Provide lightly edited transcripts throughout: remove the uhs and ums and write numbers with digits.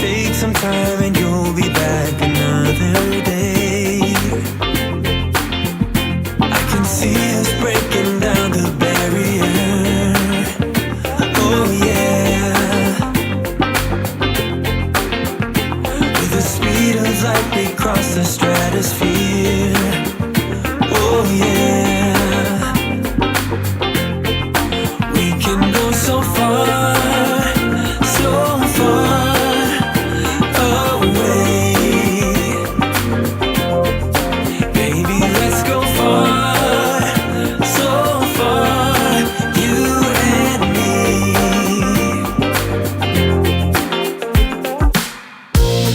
take some time and you'll be back another day. I can see us breaking down the barrier. Oh yeah. With the speed of light we cross the stratosphere. Oh yeah. We can go so far, so far away. Baby, let's go far, so far, you and me.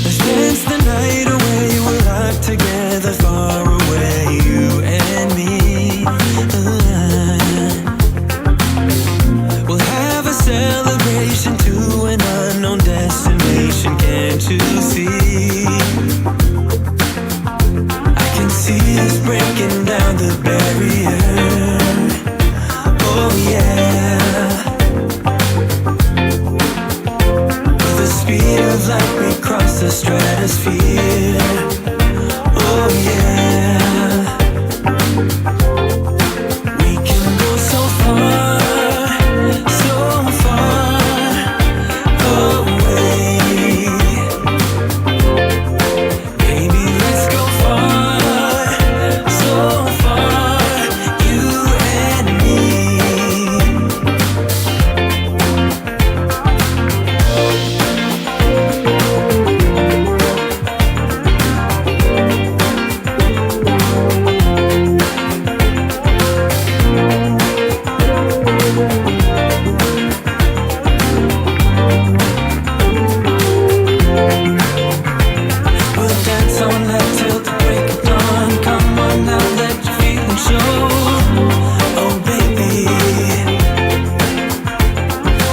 Let's dance the night away, we're locked together far away, you and me. We'll have a celebration to an unknown destination, can't you see? I can see us breaking down the barrier. Oh yeah. With the speed of light we cross the stratosphere. Oh yeah. We can go so far, so far away. Baby, let's go far, so far, you and me. We'll dance all night till the break of dawn. Come on now, let your feelings show. Oh baby.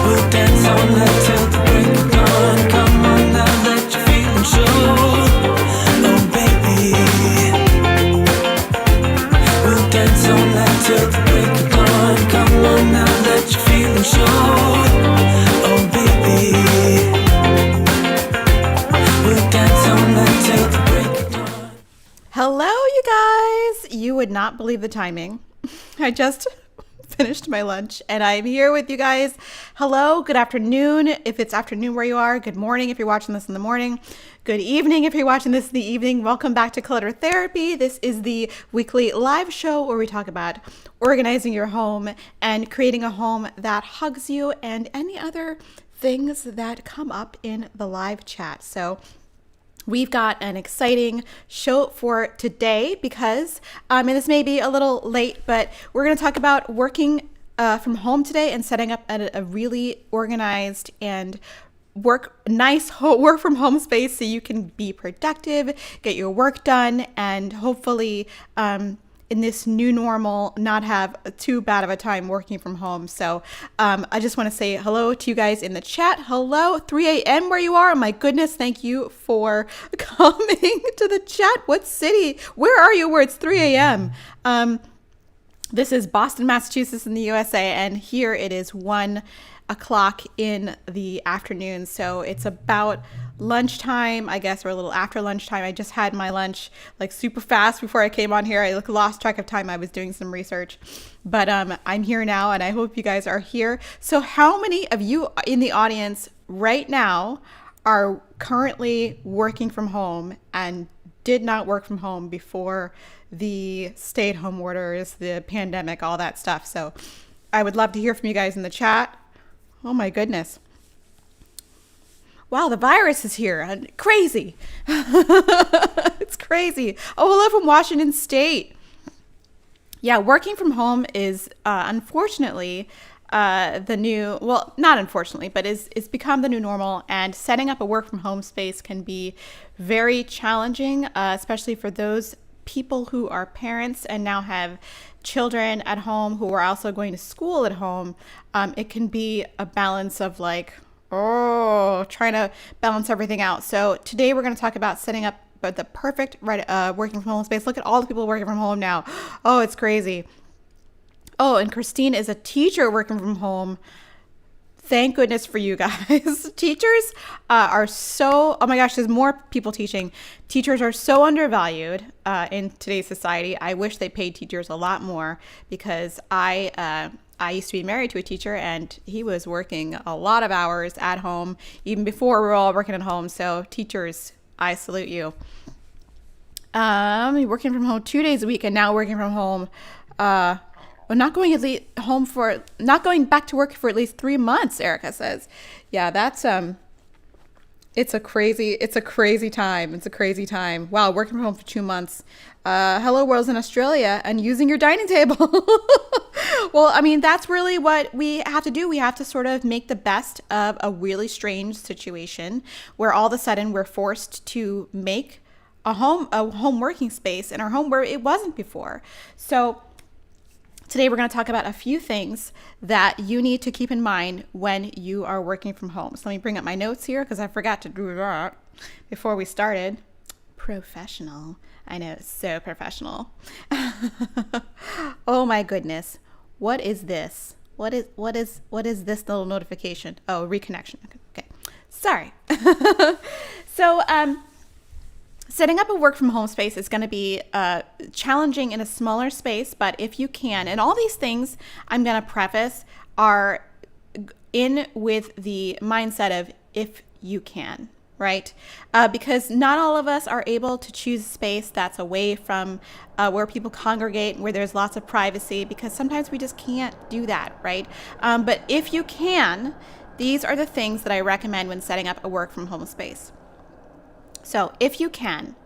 We'll dance all night till the break of dawn. Come on now, let your feelings show. Oh baby. We'll dance all night till the break of dawn. Come on now, let your feelings show. Oh baby. We'll dance all night till the break of dawn. Hello, you guys. You would not believe the timing. I just finished my lunch and I'm here with you guys. Hello, good afternoon. If it's afternoon where you are, good morning if you're watching this in the morning. Good evening if you're watching this in the evening. Welcome back to Clutter Therapy. This is the weekly live show where we talk about organizing your home and creating a home that hugs you and any other things that come up in the live chat. So we've got an exciting show for today because, and this may be a little late, but we're going to talk about working from home today and setting up a really organized and work from home space so you can be productive, get your work done, and hopefully in this new normal not have too bad of a time working from home. So I just want to say hello to you guys in the chat. Hello, 3 a.m. where you are. My goodness, thank you for coming to the chat. What city? Where are you where it's 3 a.m.? This is Boston, Massachusetts in the USA, and here it is 1 o'clock in the afternoon. So it's about lunchtime, I guess, or a little after lunchtime. I just had my lunch like super fast before I came on here. I lost track of time. I was doing some research, but I'm here now and I hope you guys are here. So how many of you in the audience right now are currently working from home and did not work from home before the stay-at-home orders, the pandemic, all that stuff? So I would love to hear from you guys in the chat. Oh my goodness. Wow, the virus is here. Crazy. It's crazy. Oh, hello from Washington State. Yeah, working from home is unfortunately the new, well, not unfortunately, but it's become the new normal, and setting up a work from home space can be very challenging, especially for those people who are parents and now have children at home who are also going to school at home. It can be a balance of like, trying to balance everything out. So today we're going to talk about setting up the perfect working from home space. Look at all the people working from home now. Oh, it's crazy. Oh, and Christine is a teacher working from home. Thank goodness for you guys. Teachers are so, oh my gosh, there's more people teaching. Teachers are so undervalued in today's society. I wish they paid teachers a lot more because I used to be married to a teacher and he was working a lot of hours at home, even before we were all working at home. So teachers, I salute you. Working from home 2 days a week and now working from home, not going back to work for at least 3 months, Erica says. Yeah, that's it's a crazy time. It's a crazy time. Wow, working from home for 2 months. Hello world's in Australia and using your dining table. Well, I mean, that's really what we have to do. We have to sort of make the best of a really strange situation where all of a sudden we're forced to make a home working space in our home where it wasn't before. So today we're going to talk about a few things that you need to keep in mind when you are working from home. So let me bring up my notes here because I forgot to do that before we started. Professional. I know, so professional. Oh my goodness. What is this? What is this little notification? Oh, reconnection. Okay. Sorry. So, setting up a work from home space is going to be challenging in a smaller space, but if you can, and all these things I'm going to preface are in with the mindset of if you can, right? Because not all of us are able to choose a space that's away from where people congregate, where there's lots of privacy, because sometimes we just can't do that, right? But if you can, these are the things that I recommend when setting up a work from home space. So if you can,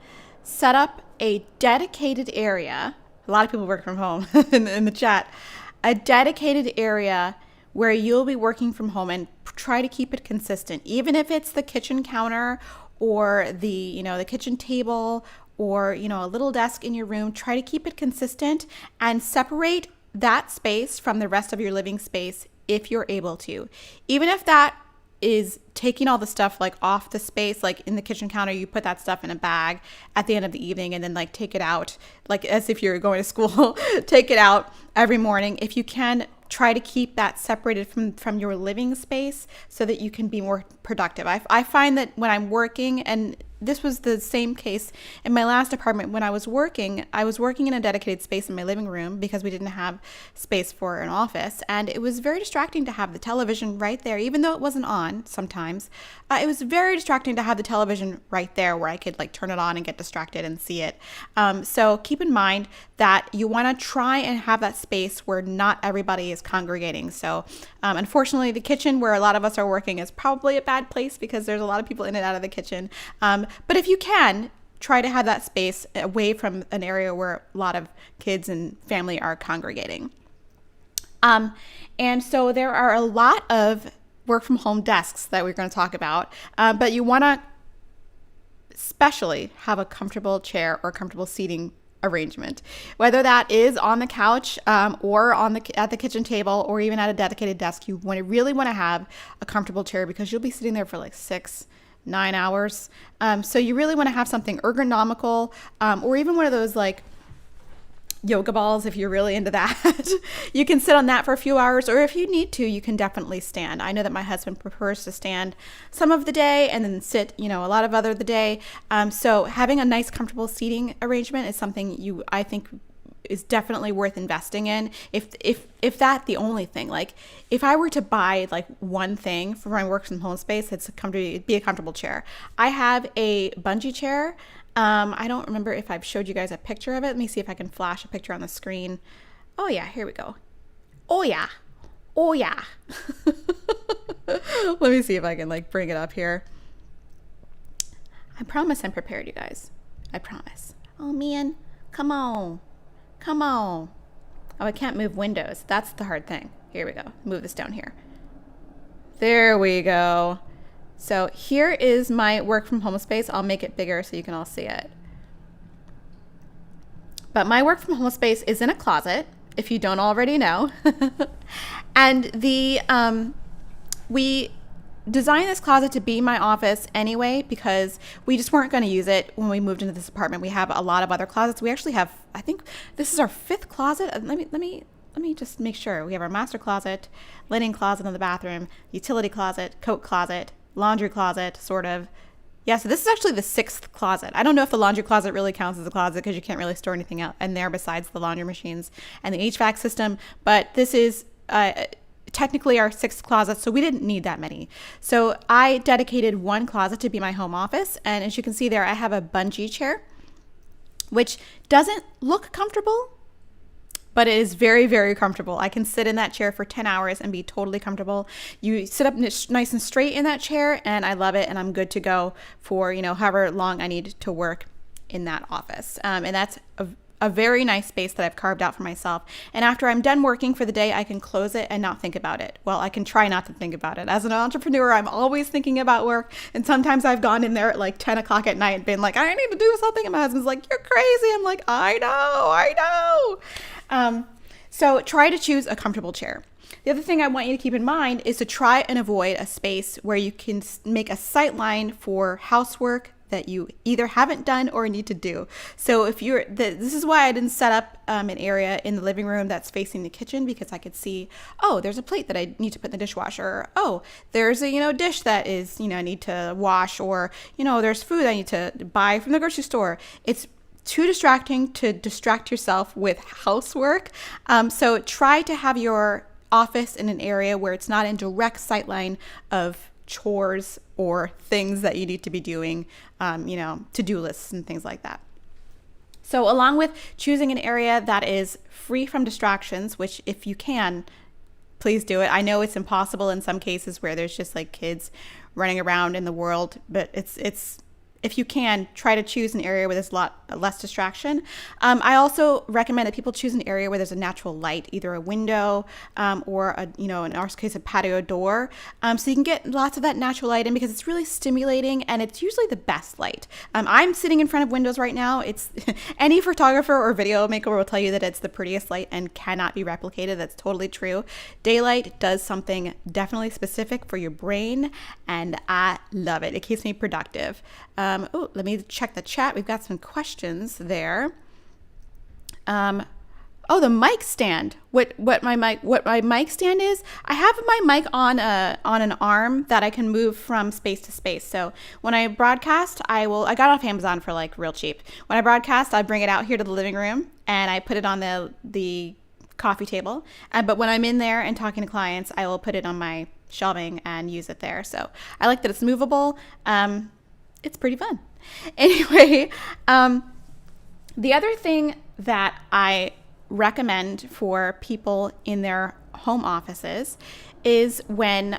set up a dedicated area. A lot of people work from home in the chat. A dedicated area where you'll be working from home and try to keep it consistent. Even if it's the kitchen counter or the kitchen table or, a little desk in your room, try to keep it consistent and separate that space from the rest of your living space if you're able to. Even if that is taking all the stuff like off the space, like in the kitchen counter, you put that stuff in a bag at the end of the evening and then like take it out, like as if you're going to school, take it out every morning. If you can, try to keep that separated from your living space so that you can be more productive. I find that when I'm working, and this was the same case in my last apartment when I was working in a dedicated space in my living room because we didn't have space for an office. And it was very distracting to have the television right there, even though it wasn't on sometimes. It was very distracting to have the television right there where I could like turn it on and get distracted and see it. So keep in mind that you want to try and have that space where not everybody is congregating. So unfortunately, the kitchen where a lot of us are working is probably a bad place because there's a lot of people in and out of the kitchen. But if you can, try to have that space away from an area where a lot of kids and family are congregating. And so there are a lot of work from home desks that we're going to talk about, but you want to especially have a comfortable chair or comfortable seating arrangement, whether that is on the couch or at the kitchen table or even at a dedicated desk. You really want to have a comfortable chair because you'll be sitting there for like 6-9 hours. So you really want to have something ergonomical, or even one of those like yoga balls if you're really into that. You can sit on that for a few hours, or if you need to, you can definitely stand. I know that my husband prefers to stand some of the day and then sit, a lot of other the day. So having a nice comfortable seating arrangement is something I think is definitely worth investing in. If that's the only thing, like if I were to buy like one thing for my work from home space, it'd be a comfortable chair. I have a bungee chair. I don't remember if I've showed you guys a picture of it. Let me see if I can flash a picture on the screen. Oh yeah, here we go. Oh yeah. Let me see if I can like bring it up here. I promise I'm prepared, you guys. I promise. Oh man, come on. Oh, I can't move windows. That's the hard thing. Here we go. Move this down here. There we go. So here is my work from home space. I'll make it bigger so you can all see it. But my work from home space is in a closet, if you don't already know. And we designed this closet to be my office anyway because we just weren't going to use it when we moved into this apartment. We have a lot of other closets. We actually have, I think this is our 5th closet. Let me let me just make sure. We have our master closet, linen closet in the bathroom, utility closet, coat closet, laundry closet, sort of. Yeah, so this is actually the 6th closet. I don't know if the laundry closet really counts as a closet because you can't really store anything out in there besides the laundry machines and the HVAC system. But this is technically our 6th closet, so we didn't need that many. So I dedicated one closet to be my home office. And as you can see there, I have a bungee chair, which doesn't look comfortable, but it is very, very comfortable. I can sit in that chair for 10 hours and be totally comfortable. You sit up nice and straight in that chair, and I love it, and I'm good to go for, however long I need to work in that office. And that's a very nice space that I've carved out for myself. And after I'm done working for the day, I can close it and not think about it. Well, I can try not to think about it. As an entrepreneur, I'm always thinking about work. And sometimes I've gone in there at like 10 o'clock at night and been like, I need to do something. And my husband's like, you're crazy. I'm like, I know. So try to choose a comfortable chair. The other thing I want you to keep in mind is to try and avoid a space where you can make a sight line for housework that you either haven't done or need to do. So if this is why I didn't set up an area in the living room that's facing the kitchen, because I could see, oh, there's a plate that I need to put in the dishwasher. Or, oh, there's a, dish that is, I need to wash, or, there's food I need to buy from the grocery store. It's too distracting to distract yourself with housework. So try to have your office in an area where it's not in direct sightline of chores or things that you need to be doing, to-do lists and things like that. So along with choosing an area that is free from distractions, which if you can, please do it. I know it's impossible in some cases where there's just like kids running around in the world, but it's if you can, try to choose an area where there's a lot less distraction. I also recommend that people choose an area where there's a natural light, either a window or in our case, a patio door. So you can get lots of that natural light in, because it's really stimulating and it's usually the best light. I'm sitting in front of windows right now. It's any photographer or video maker will tell you that it's the prettiest light and cannot be replicated. That's totally true. Daylight does something definitely specific for your brain, and I love it. It keeps me productive. Let me check the chat. We've got some questions there. The mic stand. What my mic stand is? I have my mic on an arm that I can move from space to space. So when I broadcast, I got it off Amazon for like real cheap. When I broadcast, I bring it out here to the living room and I put it on the coffee table. But when I'm in there and talking to clients, I will put it on my shelving and use it there. So I like that it's movable. It's pretty fun. Anyway, the other thing that I recommend for people in their home offices is when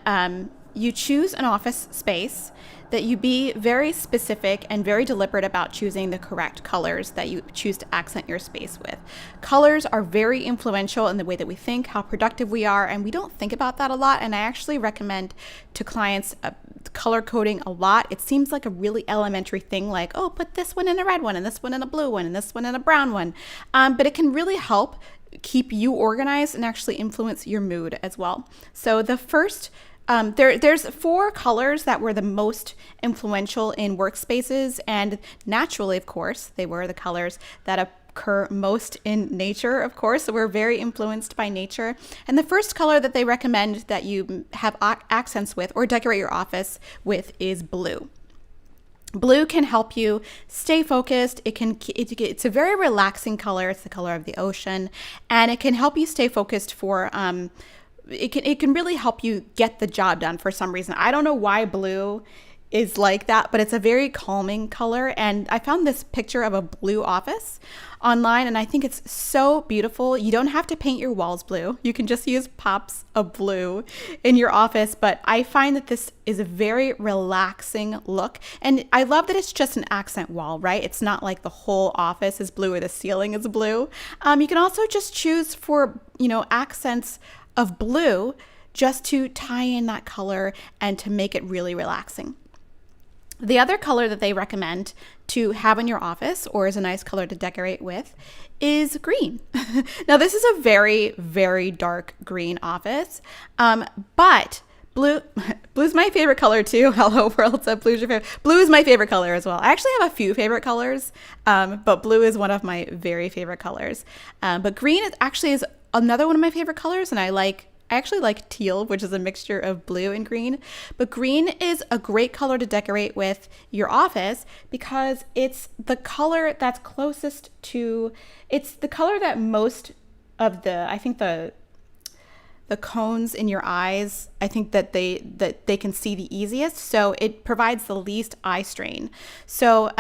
you choose an office space, that you be very specific and very deliberate about choosing the correct colors that you choose to accent your space with. Colors are very influential in the way that we think, how productive we are, and we don't think about that a lot. And I actually recommend to clients color coding a lot. It seems like a really elementary thing, like, oh, put this one in a red one and this one in a blue one and this one in a brown one. But it can really help keep you organized and actually influence your mood as well. So the first there's 4 colors that were the most influential in workspaces, and naturally, of course, they were the colors that occur most in nature, of course. So we're very influenced by nature. And the first color that they recommend that you have accents with or decorate your office with is blue. Blue can help you stay focused. It's a very relaxing color. It's the color of the ocean, and it can help you stay focused for it can really help you get the job done for some reason. I don't know why blue is like that, but it's a very calming color. And I found this picture of a blue office online, and I think it's so beautiful. You don't have to paint your walls blue. You can just use pops of blue in your office. But I find that this is a very relaxing look. And I love that it's just an accent wall, right? It's not like the whole office is blue or the ceiling is blue. You can also just choose for, accents of blue just to tie in that color and to make it really relaxing. The other color that they recommend to have in your office, or is a nice color to decorate with, is green. Now, this is a very, very dark green office, but blue's my favorite color too. Hello world, so blue's your favorite. Blue is my favorite color as well. I actually have a few favorite colors, but blue is one of my very favorite colors. But green actually is another one of my favorite colors, and I actually like teal, which is a mixture of blue and green. But green is a great color to decorate with your office because it's the color that's closest to, it's the color that most of I think the cones in your eyes, I think that they can see the easiest. So it provides the least eye strain. So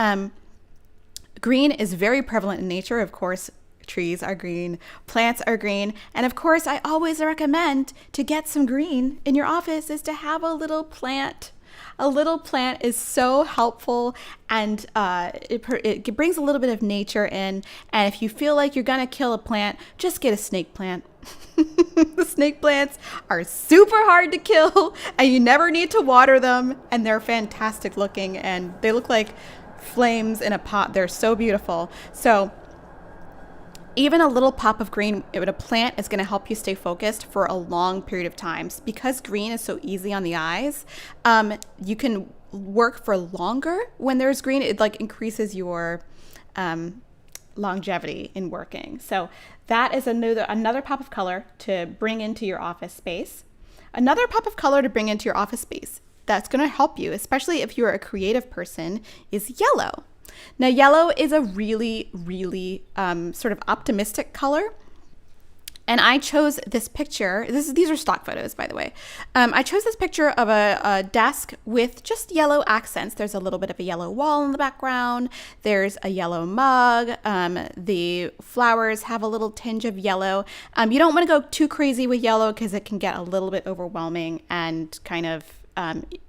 green is very prevalent in nature. Of course, trees are green, plants are green. And of course, I always recommend to get some green in your office is to have a little plant. A little plant is so helpful, and it brings a little bit of nature in. And if you feel like you're gonna kill a plant, just get a snake plant. The snake plants are super hard to kill, and you never need to water them, and they're fantastic looking, and they look like flames in a pot. They're so beautiful. So even a little pop of green with a plant is going to help you stay focused for a long period of time. Because green is so easy on the eyes, you can work for longer when there's green. It like increases your longevity in working. So that is another pop of color to bring into your office space. Another pop of color to bring into your office space that's going to help you, especially if you're a creative person, is yellow. Now, yellow is a really, really sort of optimistic color. And I chose this picture. These are stock photos, by the way. I chose this picture of a desk with just yellow accents. There's a little bit of a yellow wall in the background. There's a yellow mug. The flowers have a little tinge of yellow. You don't want to go too crazy with yellow because it can get a little bit overwhelming and kind of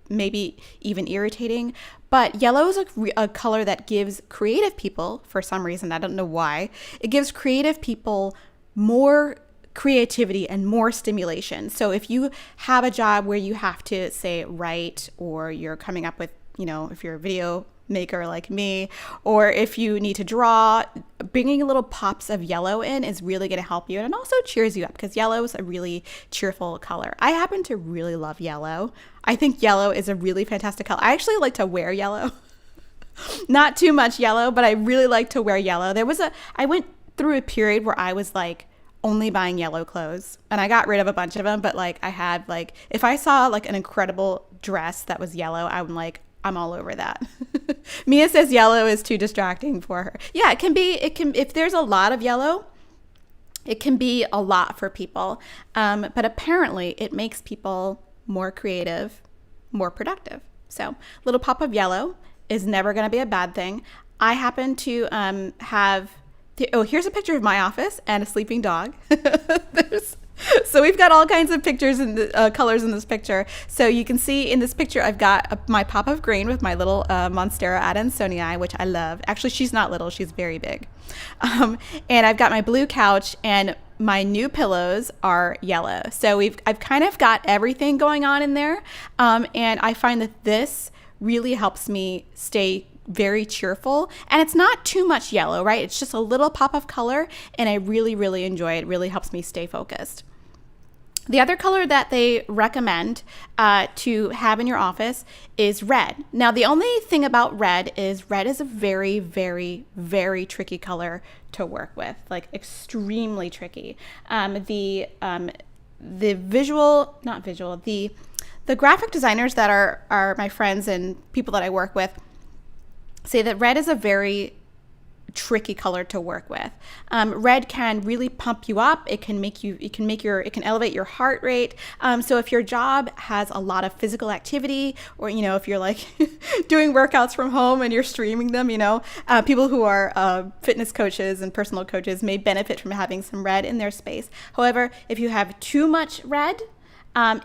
maybe even irritating. But yellow is a color that gives creative people, for some reason, I don't know why, it gives creative people more creativity and more stimulation. So if you have a job where you have to, say, write, or you're coming up with, if you're a video maker like me, or if you need to draw, bringing little pops of yellow in is really going to help you. And it also cheers you up because yellow is a really cheerful color. I happen to really love yellow. I think yellow is a really fantastic color. I actually like to wear yellow. Not too much yellow, but I really like to wear yellow. I went through a period where I was like only buying yellow clothes, and I got rid of a bunch of them, but like I had like, if I saw like an incredible dress that was yellow, I'm all over that. Mia says yellow is too distracting for her. Yeah, it can, if there's a lot of yellow, it can be a lot for people. But apparently it makes people more creative, more productive. So little pop of yellow is never going to be a bad thing. I happen to here's a picture of my office and a sleeping dog. So we've got all kinds of pictures and colors in this picture. So you can see in this picture, I've got my pop of green with my little Monstera Adansonii, which I love. Actually, she's not little, she's very big. And I've got my blue couch, and my new pillows are yellow. So I've kind of got everything going on in there. And I find that this really helps me stay very cheerful, and it's not too much yellow, right? It's just a little pop of color, and I really, really enjoy it. It really helps me stay focused. The other color that they recommend to have in your office is red. Now, the only thing about red is a very, very, very tricky color to work with, like extremely tricky. The graphic designers that are my friends and people that I work with say that red is a very tricky color to work with. Red can really pump you up. It can elevate your heart rate. So if your job has a lot of physical activity, or if you're like doing workouts from home and you're streaming them, people who are fitness coaches and personal coaches may benefit from having some red in their space. However, if you have too much red,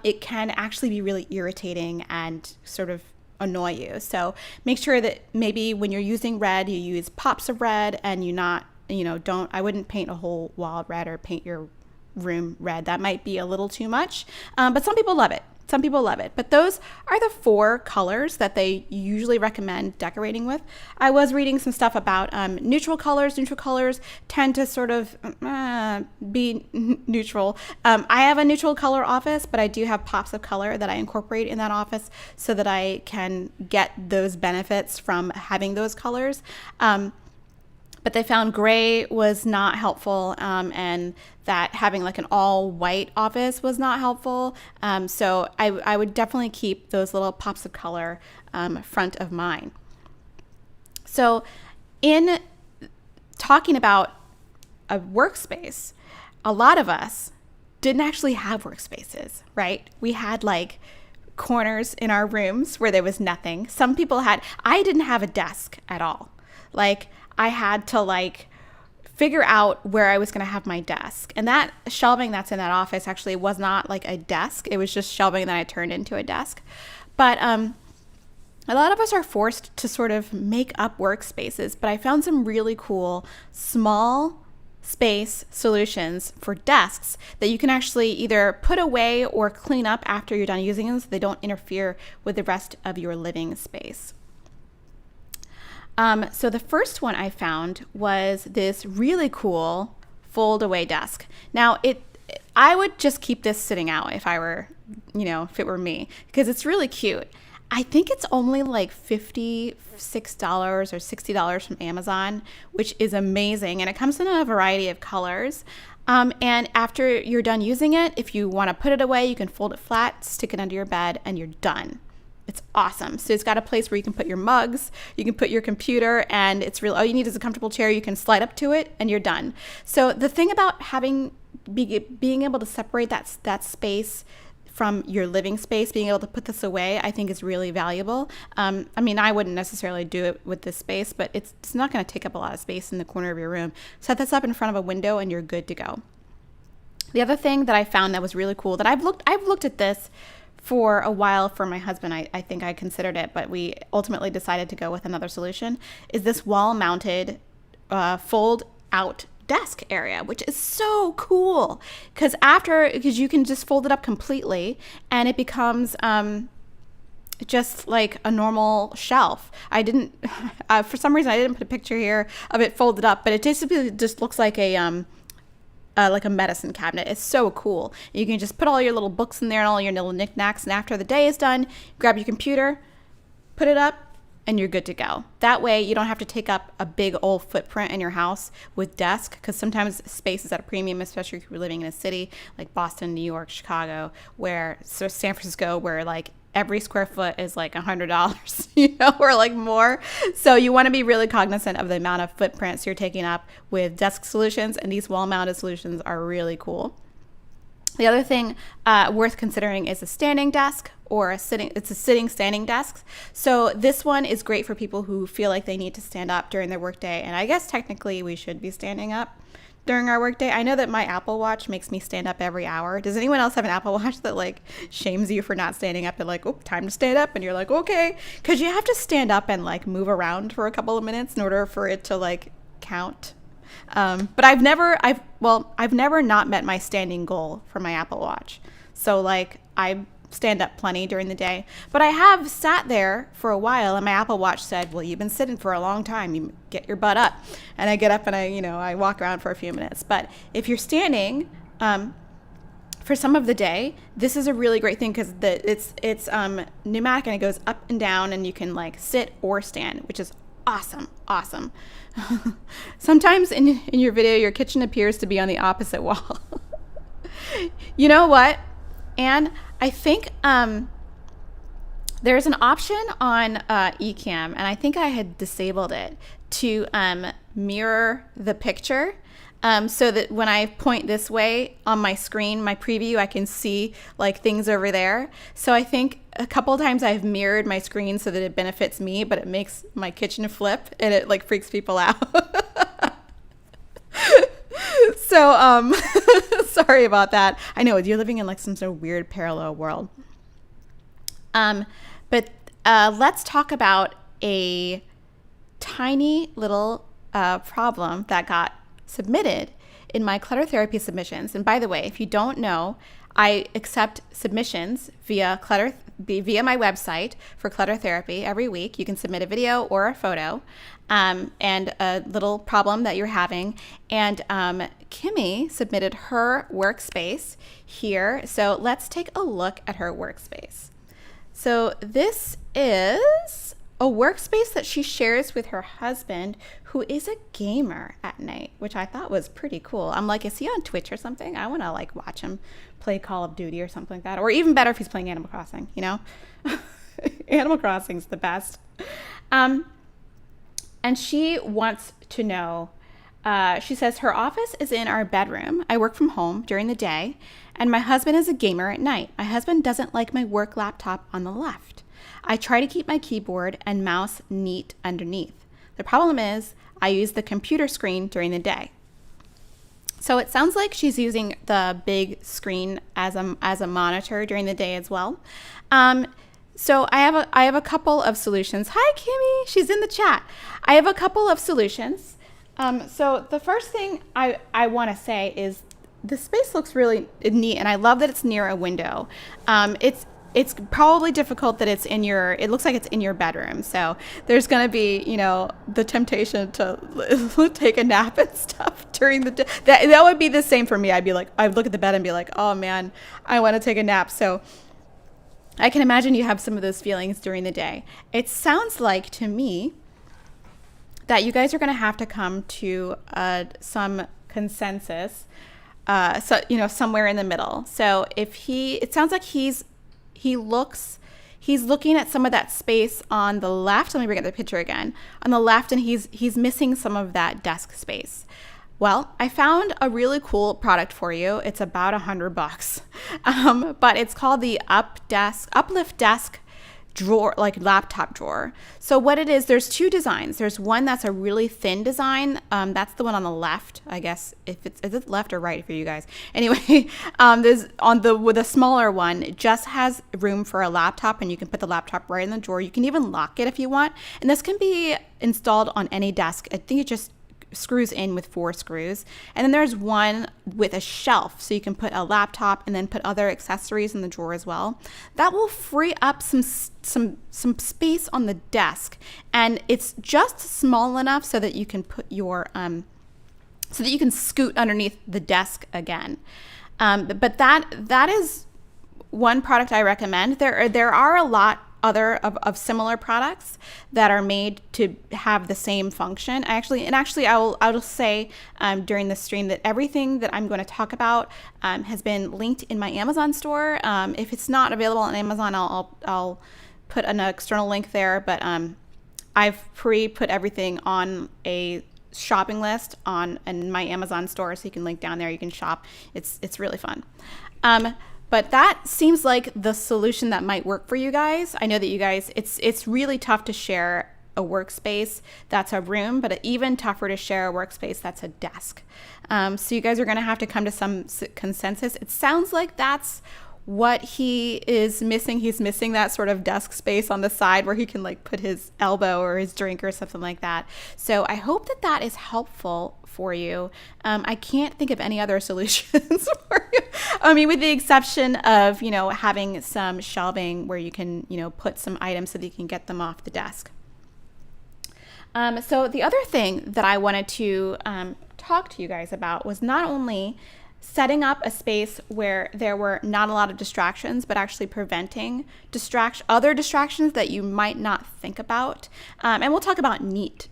it can actually be really irritating and sort of annoy you. So make sure that maybe when you're using red, you use pops of red, and I wouldn't paint a whole wall red or paint your room red. That might be a little too much, but some people love it. But those are the 4 colors that they usually recommend decorating with. I was reading some stuff about neutral colors. Neutral colors tend to sort of be neutral. I have a neutral color office, but I do have pops of color that I incorporate in that office so that I can get those benefits from having those colors. But but they found gray was not helpful, and that having like an all white office was not helpful. So I would definitely keep those little pops of color front of mind. So in talking about a workspace, a lot of us didn't actually have workspaces, right? We had like corners in our rooms where there was nothing. Some people had, I didn't have a desk at all. Like I had to like figure out where I was going to have my desk. And that shelving that's in that office actually was not like a desk. It was just shelving that I turned into a desk. But a lot of us are forced to sort of make up workspaces, but I found some really cool small space solutions for desks that you can actually either put away or clean up after you're done using them so they don't interfere with the rest of your living space. So the first one I found was this really cool fold away desk. Now I would just keep this sitting out if I were, if it were me, because it's really cute. I think it's only like $56 or $60 from Amazon, which is amazing. And it comes in a variety of colors. And after you're done using it, if you want to put it away, you can fold it flat, stick it under your bed, and you're done. It's awesome. So it's got a place where you can put your mugs, you can put your computer, and it's all you need is a comfortable chair. You can slide up to it and you're done. So the thing about being able to separate that space from your living space, being able to put this away, I think is really valuable. I mean, I wouldn't necessarily do it with this space, but it's not going to take up a lot of space in the corner of your room. Set this up in front of a window and you're good to go. The other thing that I found that was really cool, that I've looked at this for a while for my husband. I think I considered it, but we ultimately decided to go with another solution, is this wall-mounted fold out desk area, which is so cool because you can just fold it up completely and it becomes just like a normal shelf. I didn't for some reason I didn't put a picture here of it folded up, but it just looks like a medicine cabinet. It's so cool. You can just put all your little books in there and all your little knickknacks, and after the day is done, grab your computer, put it up, and you're good to go. That way you don't have to take up a big old footprint in your house with desk, because sometimes space is at a premium, especially if you're living in a city like Boston, New York, Chicago, San Francisco, where like every square foot is like $100, or like more. So you want to be really cognizant of the amount of footprints you're taking up with desk solutions, and these wall-mounted solutions are really cool. The other thing worth considering is a standing desk or a sitting standing desk. So this one is great for people who feel like they need to stand up during their workday. And I guess technically we should be standing up during our workday. I know that my Apple Watch makes me stand up every hour. Does anyone else have an Apple Watch that like shames you for not standing up and like, oh, time to stand up? And you're like, okay, because you have to stand up and like move around for a couple of minutes in order for it to like count. But I've never not met my standing goal for my Apple Watch. So like I stand up plenty during the day, but I have sat there for a while and my Apple Watch said, well, you've been sitting for a long time, you get your butt up. And I get up and I walk around for a few minutes. But if you're standing, for some of the day, this is a really great thing because it's pneumatic and it goes up and down and you can like sit or stand, which is awesome. Sometimes in your video, your kitchen appears to be on the opposite wall. You know what? And I think there's an option on Ecamm, and I think I had disabled it to mirror the picture. So that when I point this way on my screen, my preview, I can see like things over there. So I think a couple of times I've mirrored my screen so that it benefits me, but it makes my kitchen flip and it like freaks people out. So, sorry about that. I know you're living in like some sort of weird parallel world. But let's talk about a tiny little problem that got submitted in my clutter therapy submissions. And by the way, if you don't know, I accept submissions via my website for clutter therapy every week. You can submit a video or a photo and a little problem that you're having. And Kimmy submitted her workspace here. So let's take a look at her workspace. So this is a workspace that she shares with her husband, who is a gamer at night, which I thought was pretty cool. I'm like, is he on Twitch or something? I want to like watch him play Call of Duty or something like that. Or even better if he's playing Animal Crossing, you know? Animal Crossing's the best. And she wants to know, she says, her office is in our bedroom. I work from home during the day, and my husband is a gamer at night. My husband doesn't like my work laptop on the left. I try to keep my keyboard and mouse neat underneath. The problem is I use the computer screen during the day. So it sounds like she's using the big screen as a monitor during the day as well. So I have a couple of solutions. Hi, Kimmy. She's in the chat. I have a couple of solutions. So the first thing I want to say is the space looks really neat, and I love that it's near a window. It's probably difficult that it looks like it's in your bedroom. So there's going to be, the temptation to take a nap and stuff during the day. That would be the same for me. I'd look at the bed and be like, oh man, I want to take a nap. So I can imagine you have some of those feelings during the day. It sounds like to me that you guys are going to have to come to some consensus, somewhere in the middle. So it sounds like he's looking at some of that space on the left. Let me bring up the picture again. On the left, and he's missing some of that desk space. Well, I found a really cool product for you. It's about $100, but it's called the Uplift Desk drawer, like laptop drawer. So what it is, there's two designs. There's one that's a really thin design. That's the one on the left, I guess. Is it left or right for you guys? Anyway, with a smaller one, it just has room for a laptop, and you can put the laptop right in the drawer. You can even lock it if you want, and this can be installed on any desk. I think it just screws in with 4 screws. And then there's one with a shelf, so you can put a laptop and then put other accessories in the drawer as well. That will free up some space on the desk, and it's just small enough so that you can put your so that you can scoot underneath the desk again. But that is one product I recommend. There are a lot other of similar products that are made to have the same function. Actually, I'll just say during the stream that everything that I'm going to talk about has been linked in my Amazon store. If it's not available on Amazon, I'll put an external link there. But I've put everything on a shopping list in my Amazon store, so you can link down there. You can shop. It's really fun. But that seems like the solution that might work for you guys. I know that you guys, it's really tough to share a workspace that's a room, but even tougher to share a workspace that's a desk. So you guys are going to have to come to some consensus. It sounds like that's what he is missing. He's missing that sort of desk space on the side where he can like put his elbow or his drink or something like that. So I hope that is helpful for you. I can't think of any other solutions for you. I mean, with the exception of, having some shelving where you can, put some items so that you can get them off the desk. So the other thing that I wanted to talk to you guys about was not only setting up a space where there were not a lot of distractions, but actually preventing other distractions that you might not think about. And we'll talk about neat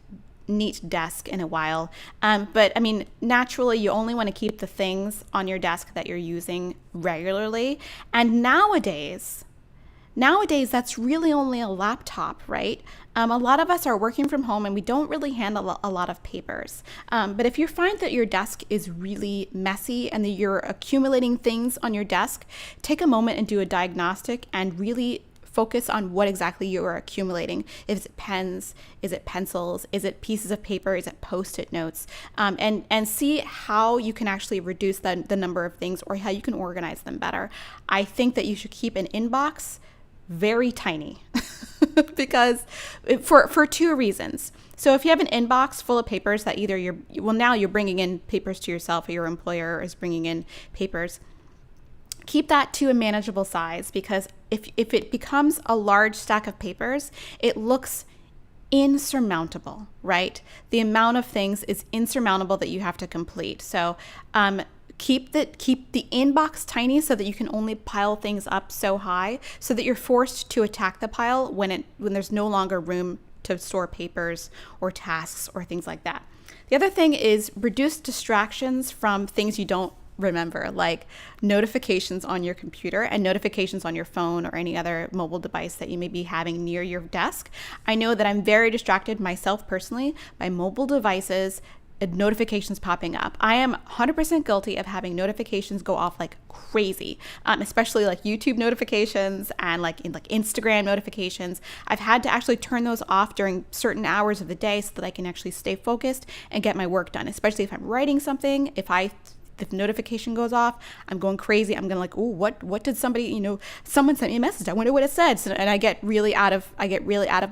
desk in a while. But I mean, naturally, you only want to keep the things on your desk that you're using regularly. And nowadays, that's really only a laptop, right? A lot of us are working from home and we don't really handle a lot of papers. But if you find that your desk is really messy and that you're accumulating things on your desk, take a moment and do a diagnostic and really focus on what exactly you are accumulating. Is it pens? Is it pencils? Is it pieces of paper? Is it Post-it notes? And see how you can actually reduce the number of things or how you can organize them better. I think that you should keep an inbox very tiny because for 2 reasons. So if you have an inbox full of papers that either now you're bringing in papers to yourself or your employer is bringing in papers, keep that to a manageable size, because if it becomes a large stack of papers, it looks insurmountable, right? The amount of things is insurmountable that you have to complete. So keep the inbox tiny so that you can only pile things up so high so that you're forced to attack the pile when there's no longer room to store papers or tasks or things like that. The other thing is reduce distractions from things you don't remember, like notifications on your computer and notifications on your phone or any other mobile device that you may be having near your desk. I know that I'm very distracted myself personally by mobile devices and notifications popping up. I am 100% guilty of having notifications go off like crazy, especially like YouTube notifications and like Instagram notifications. I've had to actually turn those off during certain hours of the day so that I can actually stay focused and get my work done, especially if I'm writing something. If notification goes off, I'm going crazy. I'm gonna like, oh, what did somebody, someone sent me a message. I wonder what it said. So, and I get really out of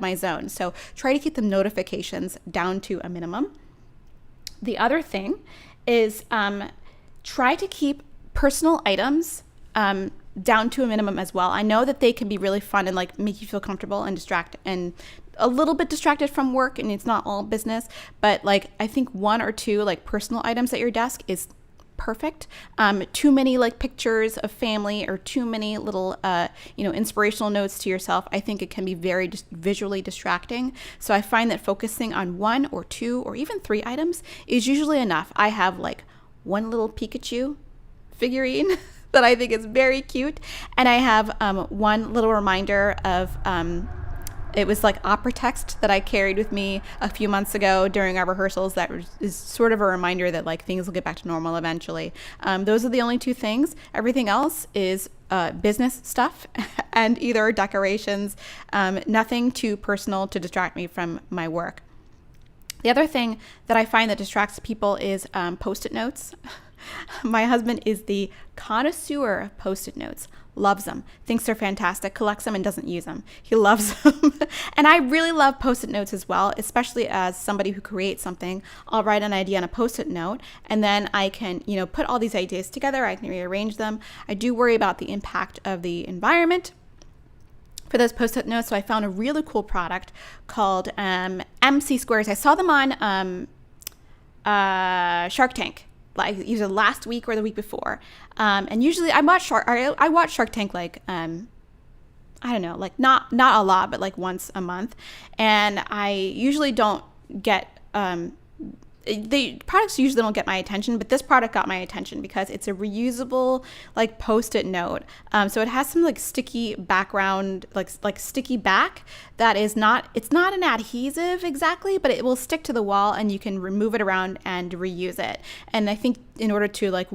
my zone. So try to keep the notifications down to a minimum. The other thing is try to keep personal items down to a minimum as well. I know that they can be really fun and like make you feel comfortable and distract and a little bit distracted from work, and it's not all business, but like I think 1 or 2 like personal items at your desk is perfect. Too many like pictures of family or too many little inspirational notes to yourself, I think it can be very visually distracting. So I find that focusing on 1 or 2 or even 3 items is usually enough. I have like one little Pikachu figurine that I think is very cute, and I have one little reminder of it was like opera text that I carried with me a few months ago during our rehearsals that is sort of a reminder that like things will get back to normal eventually. Those are the only 2 things. Everything else is business stuff and either decorations, nothing too personal to distract me from my work. The other thing that I find that distracts people is Post-it notes. My husband is the connoisseur of Post-it notes. Loves them, thinks they're fantastic, collects them and doesn't use them. He loves them. And I really love Post-it notes as well, especially as somebody who creates something. I'll write an idea on a Post-it note and then I can, put all these ideas together. I can rearrange them. I do worry about the impact of the environment for those Post-it notes. So I found a really cool product called MC Squares. I saw them on Shark Tank. Like either last week or the week before, and usually I watch Shark Tank like I don't know, like not a lot, but like once a month, and I usually don't get the products usually don't get my attention, but this product got my attention because it's a reusable like Post-it note. So it has some like sticky background, like sticky back that is not, it's not an adhesive exactly, but it will stick to the wall and you can remove it around and reuse it. And I think in order to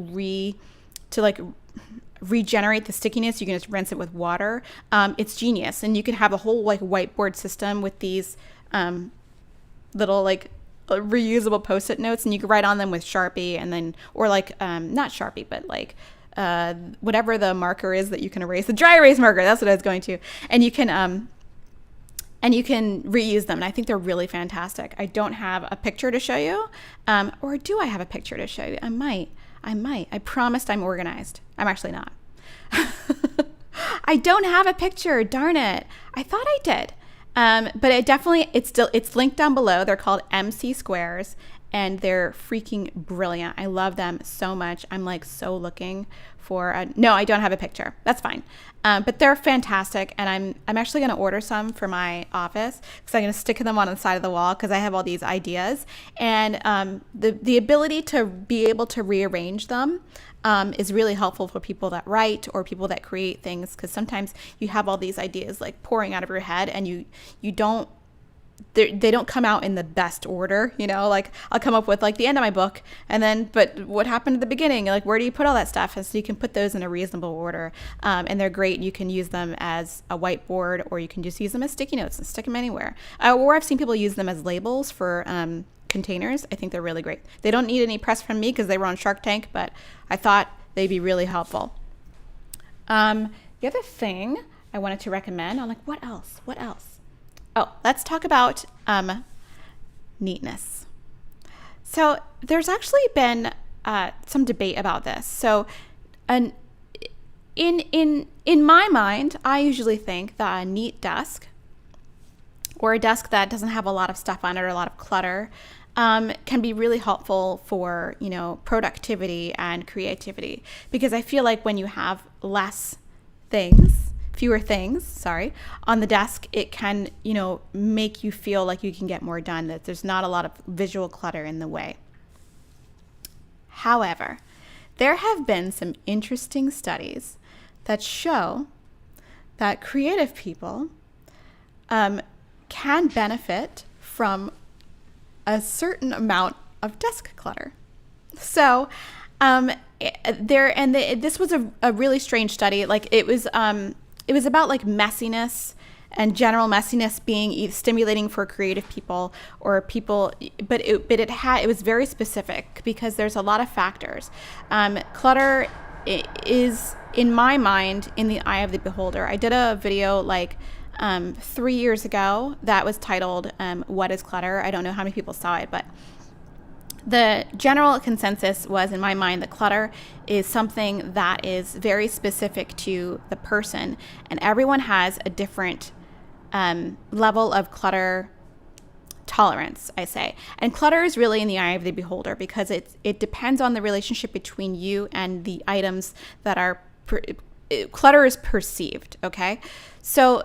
regenerate the stickiness, you can just rinse it with water. It's genius. And you can have a whole like whiteboard system with these little like reusable Post-it notes, and you can write on them with Sharpie and then, or like not Sharpie, but like whatever the marker is that you can erase, the dry erase marker, that's what I was going to, and you can reuse them. And I think they're really fantastic. I don't have a picture to show you, or do I have a picture to show you? I might. I promised I'm organized. I'm actually not. I don't have a picture, darn it. I thought I did. But it's linked down below. They're called MC Squares and they're freaking brilliant. I love them so much. I'm like so looking for no, I don't have a picture. That's fine. But they're fantastic. And I'm actually going to order some for my office because I'm going to stick them on the side of the wall because I have all these ideas. And the ability to be able to rearrange them is really helpful for people that write or people that create things, because sometimes you have all these ideas like pouring out of your head and you don't, they don't come out in the best order, like I'll come up with like the end of my book and then, but what happened at the beginning? Like, where do you put all that stuff? And so you can put those in a reasonable order. And they're great. You can use them as a whiteboard, or you can just use them as sticky notes and stick them anywhere. Or I've seen people use them as labels for containers. I think they're really great. They don't need any press from me because they were on Shark Tank, but I thought they'd be really helpful. The other thing I wanted to recommend, I'm like, what else? Oh, let's talk about neatness. So there's actually been some debate about this. So in my mind, I usually think that a neat desk, or a desk that doesn't have a lot of stuff on it or a lot of clutter, can be really helpful for, productivity and creativity, because I feel like when you have fewer things, on the desk, it can, make you feel like you can get more done, that there's not a lot of visual clutter in the way. However, there have been some interesting studies that show that creative people can benefit from a certain amount of desk clutter. So this was a really strange study. Like it was about like messiness and general messiness being stimulating for creative people or people, but it was very specific because there's a lot of factors. Clutter is, in my mind, in the eye of the beholder. I did a video 3 years ago that was titled "What is Clutter?" I don't know how many people saw it, but the general consensus was, in my mind, that clutter is something that is very specific to the person, and everyone has a different level of clutter tolerance, I say. And clutter is really in the eye of the beholder because it depends on the relationship between you and the items that are clutter is perceived. Okay, so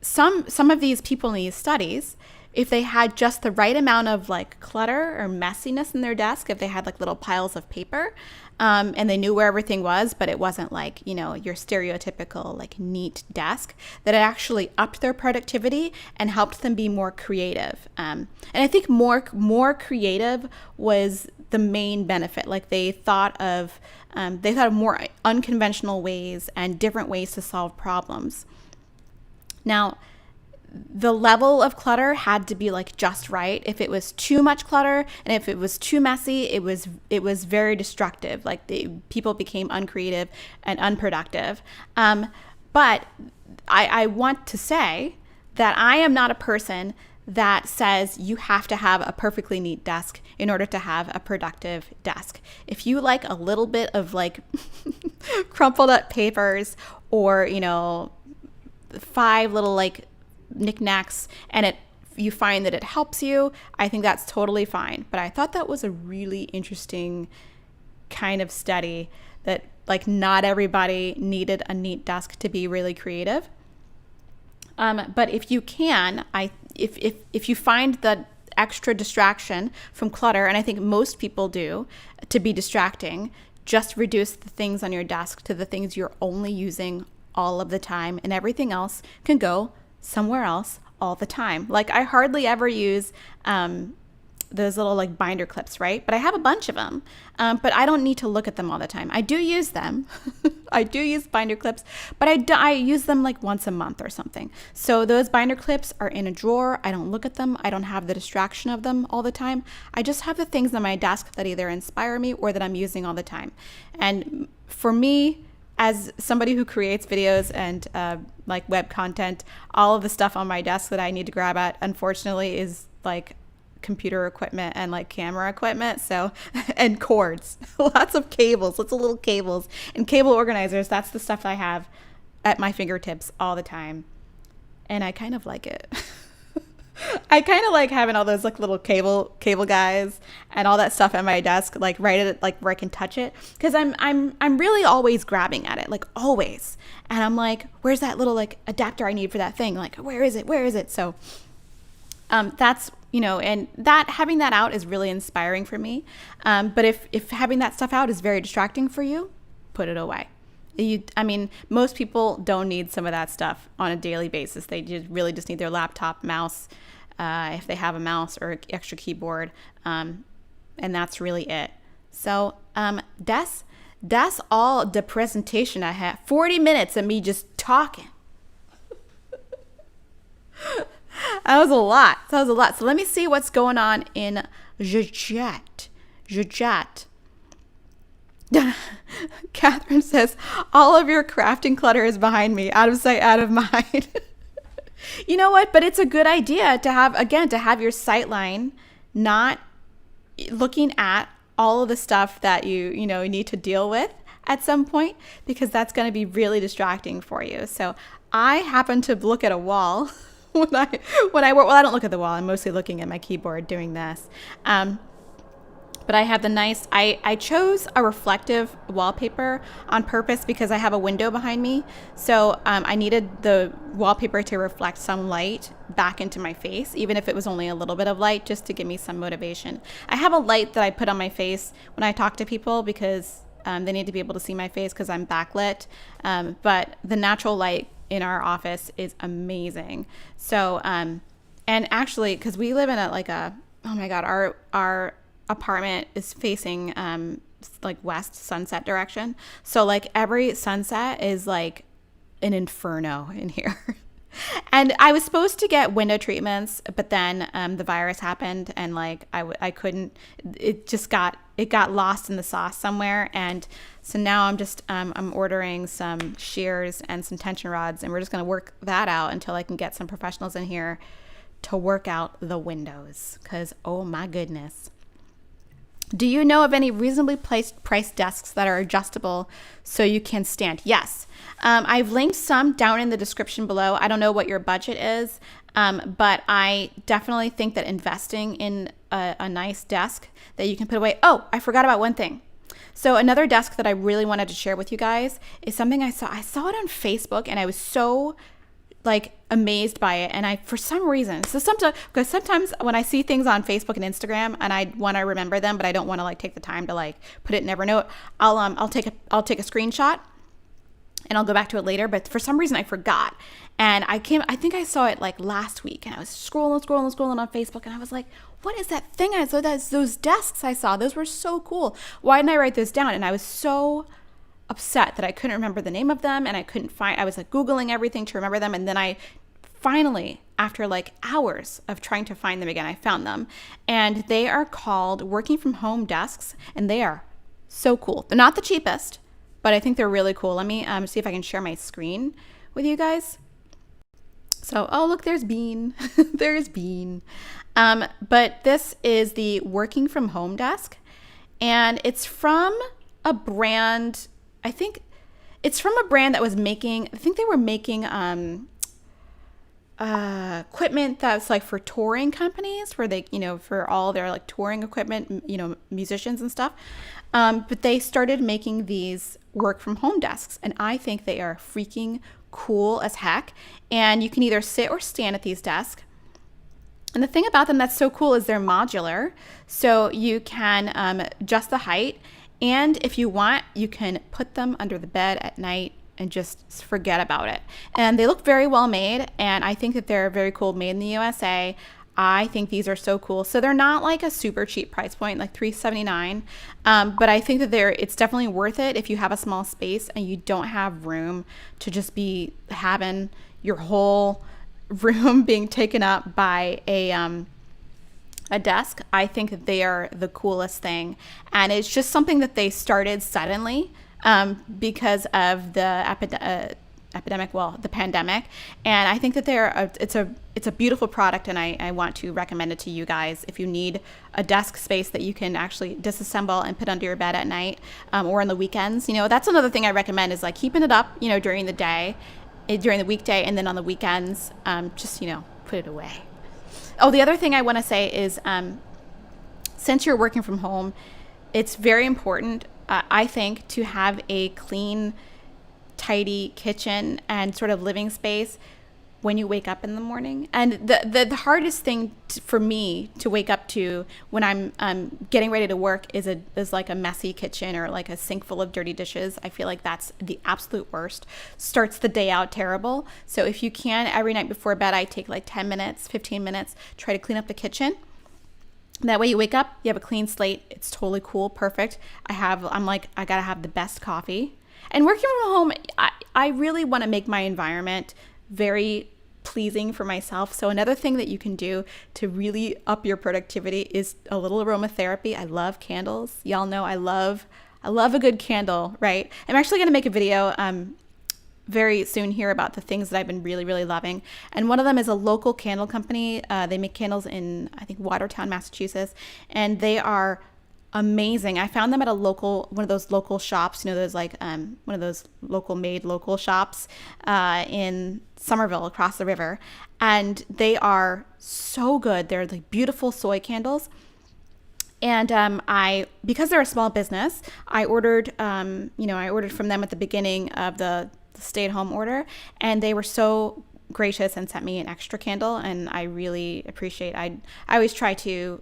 some of these people in these studies, if they had just the right amount of like clutter or messiness in their desk, if they had like little piles of paper, and they knew where everything was, but it wasn't like, your stereotypical like neat desk, that it actually upped their productivity and helped them be more creative. And I think more creative was the main benefit. Like they thought of more unconventional ways and different ways to solve problems. Now, the level of clutter had to be like just right. If it was too much clutter and if it was too messy, it was very destructive. Like people became uncreative and unproductive. But I want to say that I am not a person that says you have to have a perfectly neat desk in order to have a productive desk. If you like a little bit of like crumpled up papers or, 5 little like knickknacks and you find that it helps you, I think that's totally fine. But I thought that was a really interesting kind of study, that like not everybody needed a neat desk to be really creative. But if you can, if you find the extra distraction from clutter, and I think most people do, to be distracting, just reduce the things on your desk to the things you're only using all of the time, and everything else can go somewhere else all the time. Like I hardly ever use those little like binder clips, right? But I have a bunch of them, but I don't need to look at them all the time. I do use them. I do use binder clips, but I use them like once a month or something. So those binder clips are in a drawer. I don't look at them. I don't have the distraction of them all the time. I just have the things on my desk that either inspire me or that I'm using all the time. And for me, as somebody who creates videos and like web content, all of the stuff on my desk that I need to grab at, unfortunately, is like computer equipment and like camera equipment. So, and cords, lots of cables, lots of little cables and cable organizers. That's the stuff I have at my fingertips all the time. And I kind of like it. I kind of like having all those like little cable guys and all that stuff at my desk, like right at it, like where I can touch it, because I'm really always grabbing at it, like always. And I'm like, where's that little like adapter I need for that thing? Like, where is it? So that's, and that having that out is really inspiring for me. But if having that stuff out is very distracting for you, put it away. Most people don't need some of that stuff on a daily basis. They really just need their laptop, mouse, if they have a mouse or extra keyboard, and that's really it. So that's all the presentation I have. 40 minutes of me just talking. That was a lot. So let me see what's going on in the chat. Catherine says, all of your crafting clutter is behind me, out of sight, out of mind. You know what? But it's a good idea to have your sight line not looking at all of the stuff that you need to deal with at some point, because that's going to be really distracting for you. So I happen to look at a wall when I work. Well, I don't look at the wall. I'm mostly looking at my keyboard doing this. But I have the nice, I chose a reflective wallpaper on purpose because I have a window behind me. So I needed the wallpaper to reflect some light back into my face, even if it was only a little bit of light, just to give me some motivation. I have a light that I put on my face when I talk to people because they need to be able to see my face because I'm backlit. But the natural light in our office is amazing. So, and actually, because we live in oh my God, our apartment is facing like west sunset direction, so like every sunset is like an inferno in here. And I was supposed to get window treatments, but then the virus happened and like I couldn't, it got lost in the sauce somewhere. And so now I'm ordering some shears and some tension rods, and we're just going to work that out until I can get some professionals in here to work out the windows, because oh my goodness. Do you know of any reasonably priced desks that are adjustable so you can stand? Yes. I've linked some down in the description below. I don't know what your budget is, but I definitely think that investing in a nice desk that you can put away. Oh, I forgot about one thing. So another desk that I really wanted to share with you guys is something I saw. I saw it on Facebook and I was so like amazed by it, and I, for some reason, because sometimes when I see things on Facebook and Instagram and I want to remember them, but I don't want to like take the time to like put it in Evernote, I'll take a screenshot and I'll go back to it later. But for some reason I forgot, and I think I saw it like last week, and I was scrolling on Facebook, and I was like, what is that thing I saw? That's those desks I saw. Those were so cool. Why didn't I write those down? And I was so upset that I couldn't remember the name of them, and I was like Googling everything to remember them. And then I finally, after like hours of trying to find them again, I found them, and they are called working from home desks, and they are so cool. They're not the cheapest, but I think they're really cool. Let me see if I can share my screen with you guys. So, oh look, there's Bean. There's Bean. But this is the working from home desk, and it's from a brand. I think it's from a brand that was making, I think they were making equipment that's like for touring companies, where they, for all their like touring equipment, musicians and stuff. But they started making these work from home desks, and I think they are freaking cool as heck. And you can either sit or stand at these desks. And the thing about them that's so cool is they're modular, so you can adjust the height. And if you want, you can put them under the bed at night and just forget about it. And they look very well made, and I think that they're very cool, made in the USA. I think these are so cool. So they're not like a super cheap price point, like $379, but I think that it's definitely worth it if you have a small space and you don't have room to just be having your whole room being taken up by a desk. I think that they are the coolest thing, and it's just something that they started suddenly because of the the pandemic. And I think that it's a beautiful product, and I want to recommend it to you guys if you need a desk space that you can actually disassemble and put under your bed at night, or on the weekends. That's another thing I recommend, is like keeping it up during the day, during the weekday, and then on the weekends just put it away. Oh, the other thing I want to say is, since you're working from home, it's very important, I think, to have a clean, tidy kitchen and sort of living space when you wake up in the morning. And the hardest thing for me to wake up to when I'm getting ready to work is like a messy kitchen or like a sink full of dirty dishes. I feel like that's the absolute worst. Starts the day out terrible. So if you can, every night before bed, I take like 10 minutes, 15 minutes, try to clean up the kitchen. That way you wake up, you have a clean slate. It's totally cool, perfect. I gotta have the best coffee. And working from home, I really want to make my environment very pleasing for myself. So another thing that you can do to really up your productivity is a little aromatherapy. I love candles. Y'all know I love a good candle, right? I'm actually going to make a video very soon here about the things that I've been really, really loving. And one of them is a local candle company. They make candles in, I think, Watertown, Massachusetts. And they are amazing. I found them at one of those local shops, those like one of those local shops in Somerville across the river, and they are so good. They're like beautiful soy candles. And because they're a small business, I ordered from them at the beginning of the stay-at-home order, and they were so gracious and sent me an extra candle, and I really appreciate. I always try to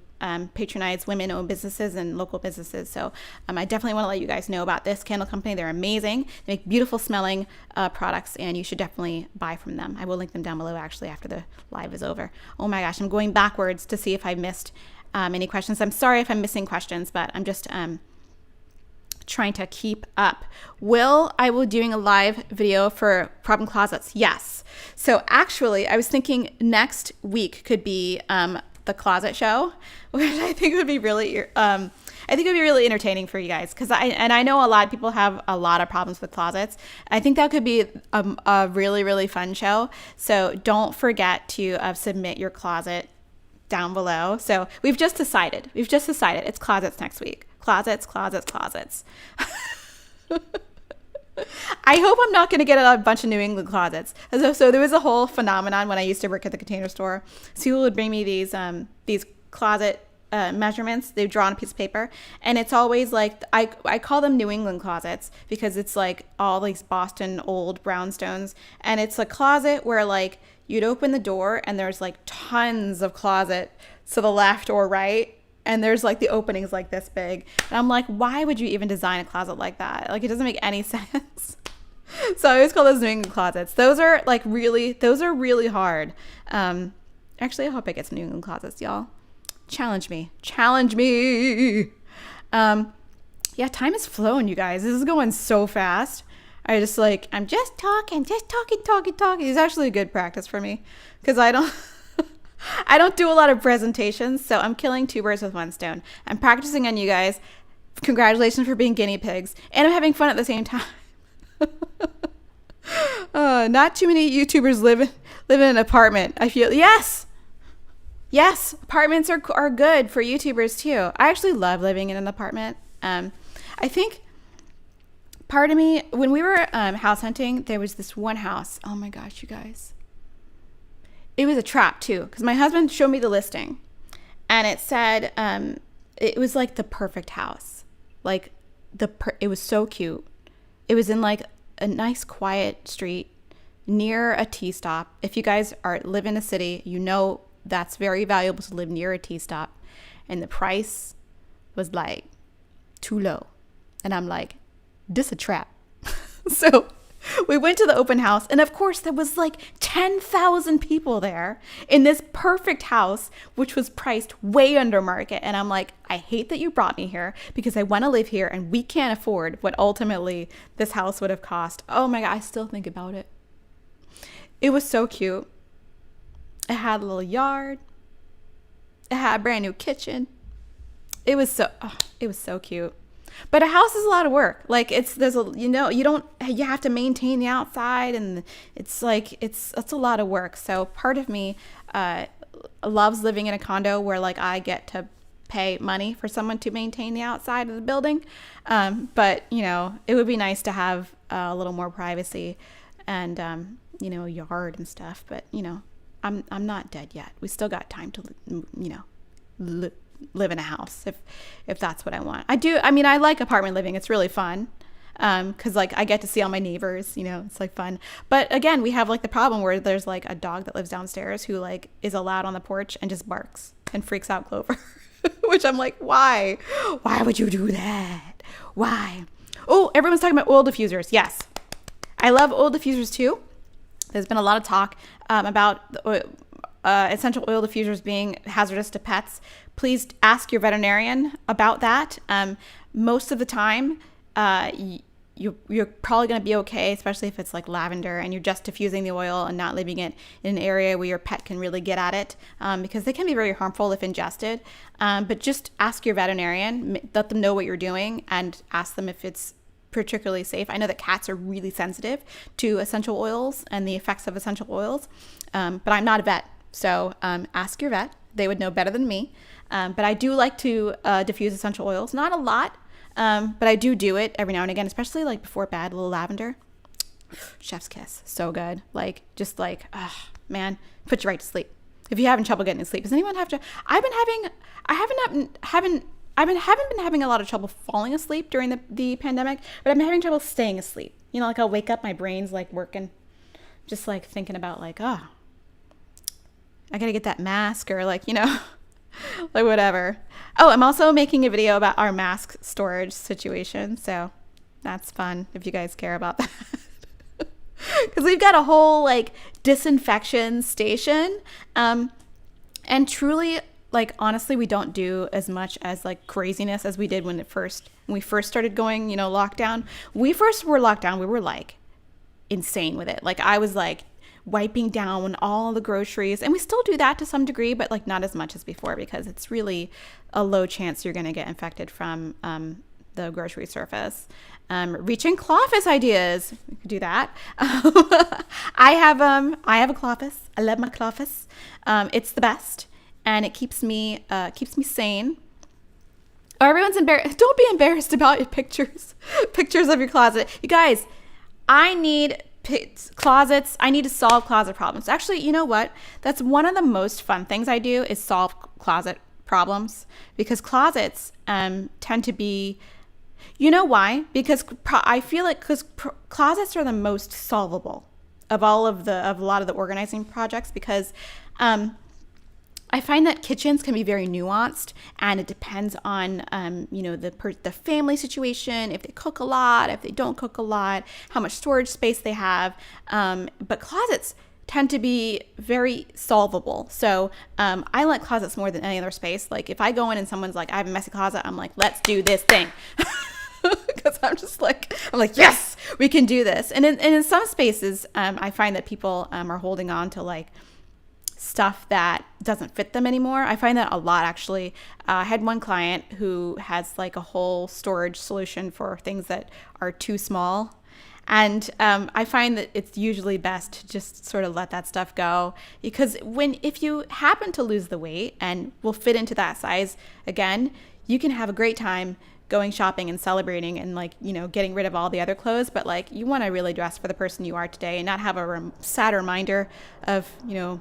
patronize women-owned businesses and local businesses, so I definitely want to let you guys know about this candle company. They're amazing. They make beautiful smelling products, and you should definitely buy from them. I will link them down below actually after the live is over. Oh my gosh, I'm going backwards to see if I missed any questions. I'm sorry if I'm missing questions, but I'm just trying to keep up. I will be doing a live video for problem closets? Yes. So actually, I was thinking next week could be the closet show, which I think would be really entertaining for you guys, because I know a lot of people have a lot of problems with closets. I think that could be a really, really fun show. So don't forget to submit your closet down below. So we've just decided it's closets next week. Closets. I hope I'm not going to get a bunch of New England closets. So there was a whole phenomenon when I used to work at the Container Store. So people would bring me these closet measurements. They draw on a piece of paper, and it's always like I call them New England closets because it's like all these Boston old brownstones, and it's a closet where like you'd open the door and there's like tons of closet to the left or right, and there's like the openings like this big, and I'm like, why would you even design a closet like that? Like, it doesn't make any sense. So I always call those New England closets. Those are really hard. Actually, I hope I get some New England closets, y'all. Challenge me. Yeah, time is flowing, you guys. This is going so fast. I'm just talking. It's actually a good practice for me because I don't do a lot of presentations, so I'm killing two birds with one stone. I'm practicing on you guys. Congratulations for being guinea pigs, and I'm having fun at the same time. Not too many YouTubers live in an apartment. I feel yes, apartments are good for YouTubers too. I actually love living in an apartment. I think part of me, when we were house hunting, there was this one house. Oh my gosh, you guys. It was a trap too, because my husband showed me the listing, and it said it was like the perfect house. Like it was so cute. It was in like a nice quiet street near a T-stop. If you guys live in a city, you know that's very valuable to live near a T-stop. And the price was like too low. And I'm like, this a trap. So we went to the open house, and of course there was like 10,000 people there in this perfect house, which was priced way under market. And I'm like, I hate that you brought me here because I want to live here, and we can't afford what ultimately this house would have cost. Oh my God, I still think about it. It was so cute. It had a little yard. It had a brand new kitchen. It was so cute. But a house is a lot of work. Like you have to maintain the outside, and it's a lot of work. So part of me loves living in a condo where like I get to pay money for someone to maintain the outside of the building. But it would be nice to have a little more privacy and a yard and stuff. But I'm not dead yet. We still got time to live in a house if that's what I want. I like apartment living. It's really fun because like I get to see all my neighbors, it's like fun. But again, we have like the problem where there's like a dog that lives downstairs who like is allowed on the porch and just barks and freaks out Clover. Which I'm like, why would you do that? Why? Oh, everyone's talking about oil diffusers. Yes, I love oil diffusers too. There's been a lot of talk about the essential oil diffusers being hazardous to pets. Please ask your veterinarian about that. Most of the time, you're probably going to be okay, especially if it's like lavender and you're just diffusing the oil and not leaving it in an area where your pet can really get at it, because they can be very harmful if ingested. But just ask your veterinarian, let them know what you're doing, and ask them if it's particularly safe. I know that cats are really sensitive to essential oils and the effects of essential oils, but I'm not a vet. So ask your vet. They would know better than me. But I do like to diffuse essential oils. Not a lot, but I do it every now and again, especially like before bed, a little lavender. Chef's kiss. So good. Like, just like, man, put you right to sleep. If you're having trouble getting to sleep, does anyone have to? I haven't been having a lot of trouble falling asleep during the pandemic, but I've been having trouble staying asleep. You know, like I'll wake up, my brain's like working, just like thinking about like, I gotta get that mask, or like, you know, like whatever. Oh, I'm also making a video about our mask storage situation. So that's fun if you guys care about that. Because we've got a whole like disinfection station. And truly, like, honestly, we don't do as much as like craziness as we did when we first started going, you know, lockdown. We first were locked down. We were like insane with it. Like, I was like wiping down all the groceries, and we still do that to some degree, but like not as much as before, because it's really a low chance you're going to get infected from the grocery surface. Reaching Cloffice ideas. We could do that. I have a Cloffice. I love my Cloffice. It's the best, and it keeps me sane. Oh, everyone's embarrassed. Don't be embarrassed about your pictures of your closet. You guys, I need closets. I need to solve closet problems. Actually, you know what? That's one of the most fun things I do, is solve closet problems, because closets tend to be, you know why? Because I feel like closets are the most solvable of a lot of the organizing projects, because I find that kitchens can be very nuanced, and it depends on, you know, the family situation, if they cook a lot, if they don't cook a lot, how much storage space they have. But closets tend to be very solvable. So I like closets more than any other space. Like, if I go in and someone's like, I have a messy closet, I'm like, let's do this thing. Because I'm like, yes, we can do this. And in some spaces, I find that people are holding on to like stuff that doesn't fit them anymore. I find that a lot, actually. I had one client who has like a whole storage solution for things that are too small. And I find that it's usually best to just sort of let that stuff go, because if you happen to lose the weight and will fit into that size again, you can have a great time going shopping and celebrating and, like, you know, getting rid of all the other clothes. But like, you want to really dress for the person you are today, and not have a sad reminder of, you know,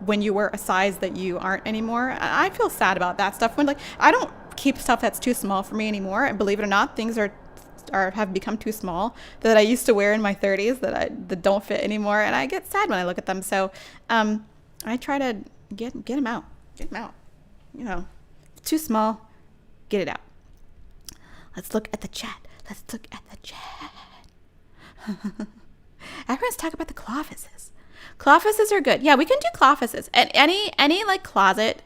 when you were a size that you aren't anymore. I feel sad about that stuff. When, like, I don't keep stuff that's too small for me anymore. And believe it or not, things have become too small that I used to wear in my 30s that don't fit anymore, and I get sad when I look at them. So I try to get them out. You know, too small, get it out. Let's look at the chat. Everyone's talking about the cloffices. Cloffices are good. Yeah, we can do cloffices. And any like closet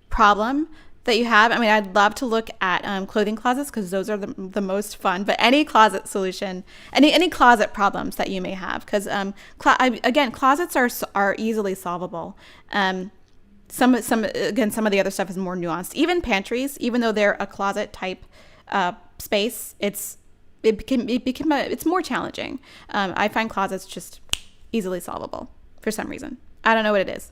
problem that you have. I mean, I'd love to look at clothing closets, because those are the most fun. But any closet solution, any closet problems that you may have, because again, closets are easily solvable. Some of the other stuff is more nuanced. Even pantries, even though they're a closet type space, it's more challenging. I find closets just easily solvable for some reason. I don't know what it is.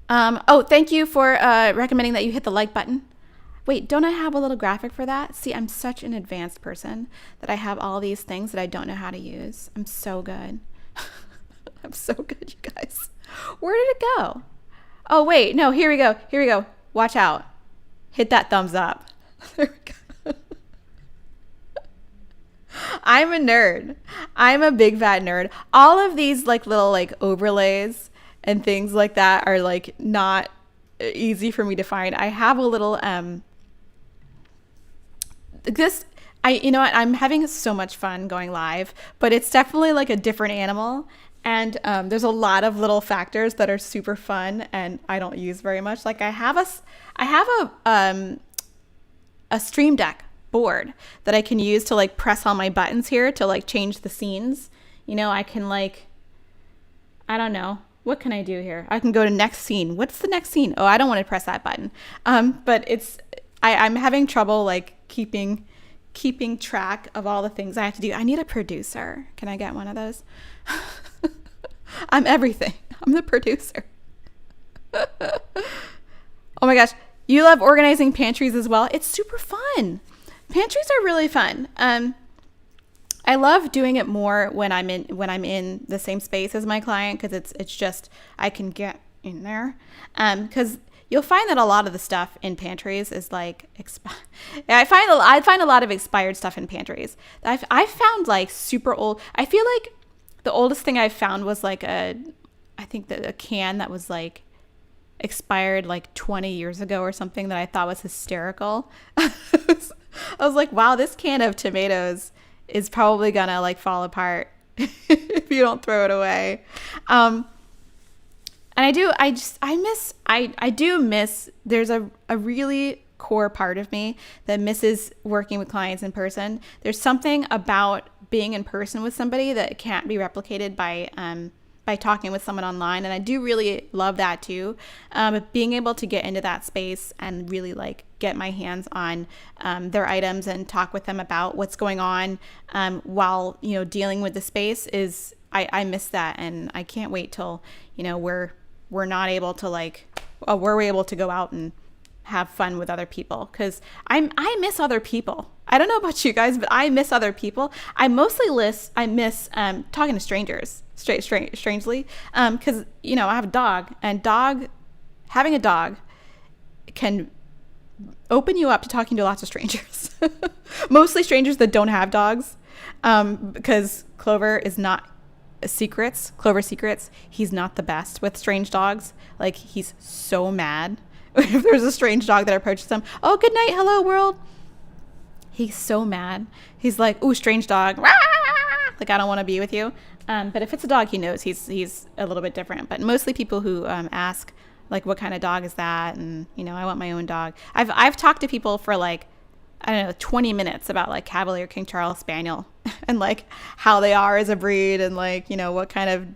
Thank you for recommending that you hit the like button. Wait, don't I have a little graphic for that? See, I'm such an advanced person that I have all these things that I don't know how to use. I'm so good. I'm so good, you guys. Where did it go? Oh, wait, no, here we go. Watch out. Hit that thumbs up. There we go. I'm a nerd. I'm a big fat nerd. All of these like little like overlays and things like that are like not easy for me to find. I have a little you know what, I'm having so much fun going live, but it's definitely like a different animal. And there's a lot of little factors that are super fun and I don't use very much. Like I have a Stream Deck board that I can use to like press all my buttons here to like change the scenes. You know, I can like, I don't know. What can I do here? I can go to next scene. What's the next scene? Oh, I don't want to press that button. But I'm having trouble like keeping track of all the things I have to do. I need a producer. Can I get one of those? I'm everything. I'm the producer. Oh my gosh, you love organizing pantries as well. It's super fun. Pantries are really fun. I love doing it more when I'm in the same space as my client, because it's just I can get in there. Because you'll find that a lot of the stuff in pantries is like I find a lot of expired stuff in pantries. I found like super old. I feel like the oldest thing I found was like a can that was like expired like 20 years ago or something, that I thought was hysterical. I was like, wow, this can of tomatoes is probably gonna like fall apart if you don't throw it away. And I do miss, there's a really core part of me that misses working with clients in person. There's something about being in person with somebody that can't be replicated by talking with someone online. And I do really love that too. Being able to get into that space and really like get my hands on their items and talk with them about what's going on while, dealing with the space is, I miss that. And I can't wait till, we're not able to we're able to go out and have fun with other people, because I miss other people. I don't know about you guys, but I miss other people. I miss talking to strangers, strangely, because I have a dog, and having a dog can open you up to talking to lots of strangers, mostly strangers that don't have dogs, because Clover is not Clover Secrets, he's not the best with strange dogs. Like, he's so mad if there's a strange dog that approaches him. Oh, good night, hello world. He's so mad. He's like, ooh, strange dog. Rah! Like, I don't want to be with you. But if it's a dog he knows, he's a little bit different. But mostly people who ask, like, what kind of dog is that? And, I want my own dog. I've talked to people for, like, I don't know, 20 minutes about, like, Cavalier King Charles Spaniel and, like, how they are as a breed and, like, what kind of,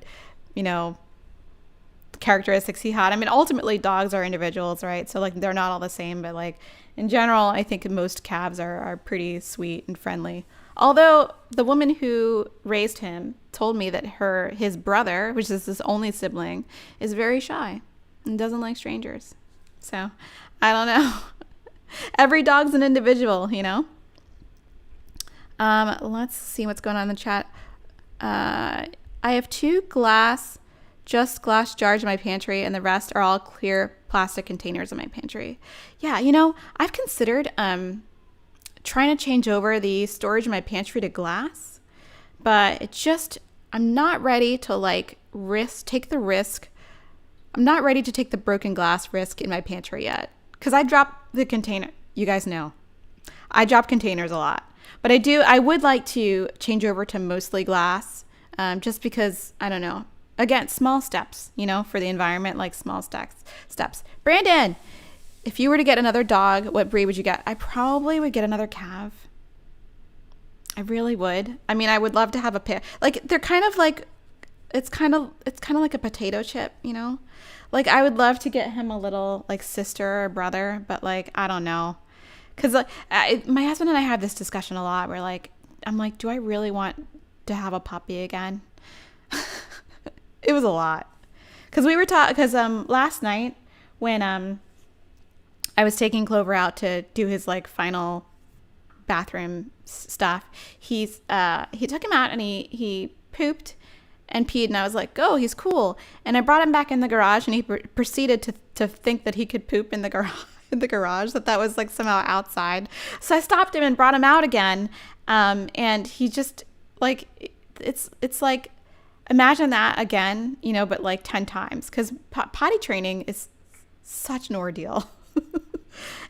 characteristics he had. I mean, ultimately dogs are individuals, right? So, like, they're not all the same, but, like, in general, I think most calves are pretty sweet and friendly. Although the woman who raised him told me that his brother, which is his only sibling, is very shy and doesn't like strangers. So, I don't know. Every dog's an individual, Let's see what's going on in the chat. I have 2 glass jars in my pantry, and the rest are all clear plastic containers in my pantry. Yeah, I've considered trying to change over the storage in my pantry to glass, but I'm not ready to take the risk. I'm not ready to take the broken glass risk in my pantry yet, because I drop the container. You guys know I drop containers a lot, but I would like to change over to mostly glass, just because, I don't know. Again, small steps, for the environment, like small steps. Brandon, if you were to get another dog, what breed would you get? I probably would get another Cav. I really would. I mean, I would love to have a pair. Like, they're kind of like, it's kind of like a potato chip, Like, I would love to get him a little, like, sister or brother, but, like, I don't know. Because my husband and I have this discussion a lot where, like, I'm like, do I really want to have a puppy again? It was a lot. Because last night when I was taking Clover out to do his, like, final bathroom stuff, he took him out and he pooped and peed, and I was like, oh, he's cool. And I brought him back in the garage, and he proceeded to think that he could poop in the garage, that was, like, somehow outside. So I stopped him and brought him out again, and he just, like, it's like, imagine that again, but like 10 times, because potty training is such an ordeal.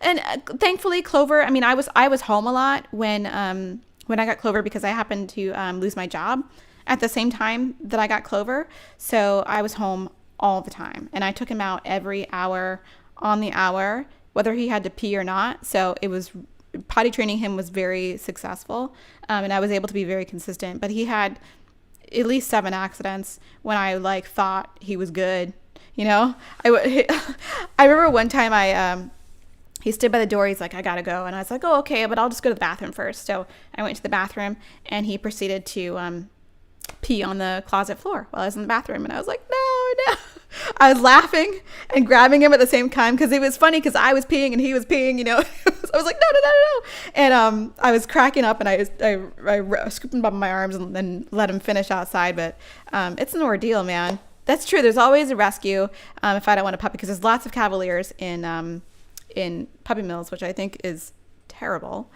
And thankfully Clover, I mean, I was home a lot when I got Clover, because I happened to lose my job at the same time that I got Clover. So I was home all the time, and I took him out every hour on the hour, whether he had to pee or not. So potty training him was very successful, and I was able to be very consistent. But he had at least 7 accidents when I, like, thought he was good. I remember one time he stood by the door. He's like, I gotta go. And I was like, oh, okay, but I'll just go to the bathroom first. So I went to the bathroom, and he proceeded to pee on the closet floor while I was in the bathroom. And I was like, no. I was laughing and grabbing him at the same time because it was funny because I was peeing and he was peeing, I was like, no. And I was cracking up and I scooped him up in my arms and then let him finish outside. But it's an ordeal, man. That's true. There's always a rescue if I don't want a puppy, because there's lots of Cavaliers in puppy mills, which I think is terrible.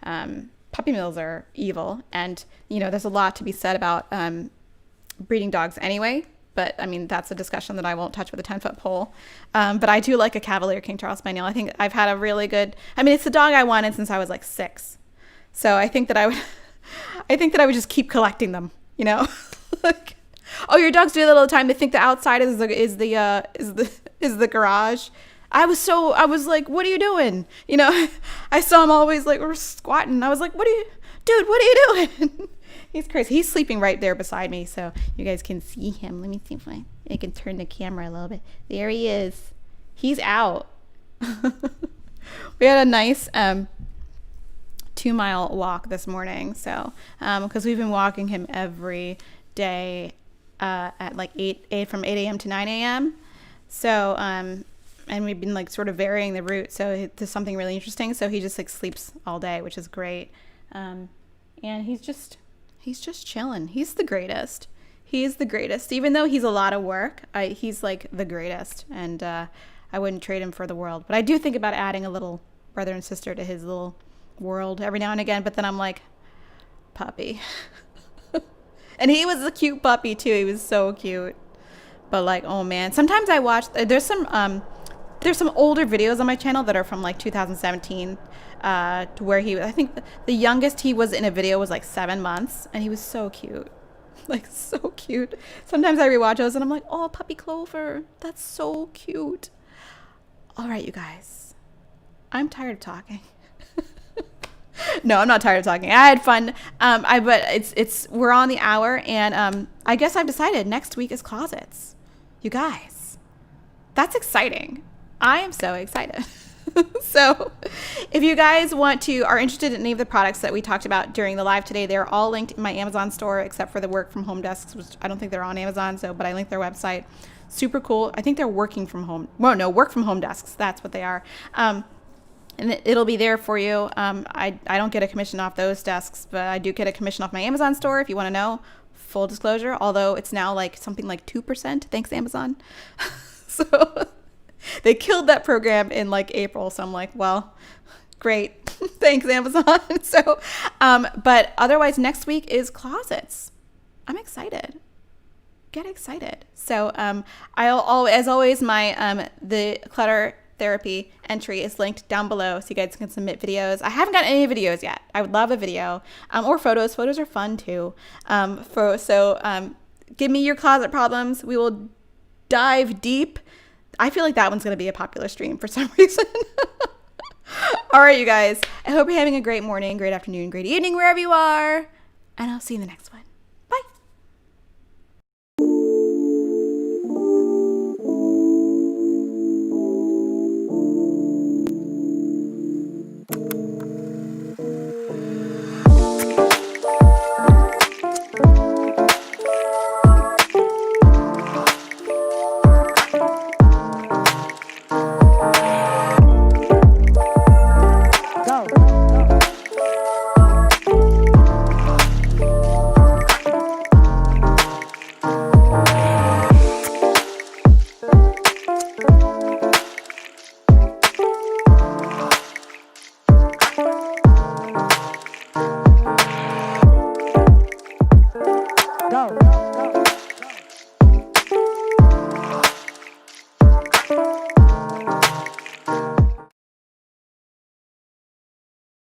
Puppy mills are evil. And, there's a lot to be said about breeding dogs anyway. But, I mean, that's a discussion that I won't touch with a 10-foot pole. But I do like a Cavalier King Charles Spaniel. I think I've had a really good... I mean, it's the dog I wanted since I was like 6. So I think that I would just keep collecting them, like, oh, your dogs do that all the time. They think the outside is the garage. I was like, what are you doing? I saw him always like we're squatting. I was like, what are you doing? He's crazy. He's sleeping right there beside me, so you guys can see him. Let me see if I can turn the camera a little bit. There he is. He's out. We had a nice 2-mile walk this morning, so because we've been walking him every day at like 8 from 8 a.m. to 9 a.m. So and we've been like sort of varying the route, so there's something really interesting. So he just like sleeps all day, which is great. And he's just chilling. He's the greatest. Even though he's a lot of work, he's like the greatest. And I wouldn't trade him for the world. But I do think about adding a little brother and sister to his little world every now and again. But then I'm like, puppy. And he was a cute puppy too. He was so cute. But like, oh man, sometimes I watch. There's some older videos on my channel that are from like 2017. To where I think the youngest he was in a video was like 7 months, and he was so cute, like so cute. Sometimes I rewatch those and I'm like, oh, puppy Clover, that's so cute. All right, you guys, I'm tired of talking. No, I'm not tired of talking. I had fun. But we're on the hour, and I guess I've decided next week is closets. You guys, that's exciting. I am so excited. So if you guys are interested in any of the products that we talked about during the live today, they're all linked in my Amazon store, except for the work from home desks, which I don't think they're on Amazon. But I linked their website. Super cool. I think they're working from home. Well, no, work from home desks. That's what they are. And it'll be there for you. I don't get a commission off those desks, but I do get a commission off my Amazon store if you want to know. Full disclosure, although it's now like something like 2%. Thanks, Amazon. So they killed that program in like April. So I'm like, well, great. Thanks, Amazon. So, but otherwise next week is closets. I'm excited. Get excited. So, as always, my, the Clutter therapy entry is linked down below so you guys can submit videos. I haven't gotten any videos yet. I would love a video, or photos. Photos are fun too. Give me your closet problems. We will dive deep. I feel like that one's going to be a popular stream for some reason. All right, you guys. I hope you're having a great morning, great afternoon, great evening, wherever you are. And I'll see you in the next one.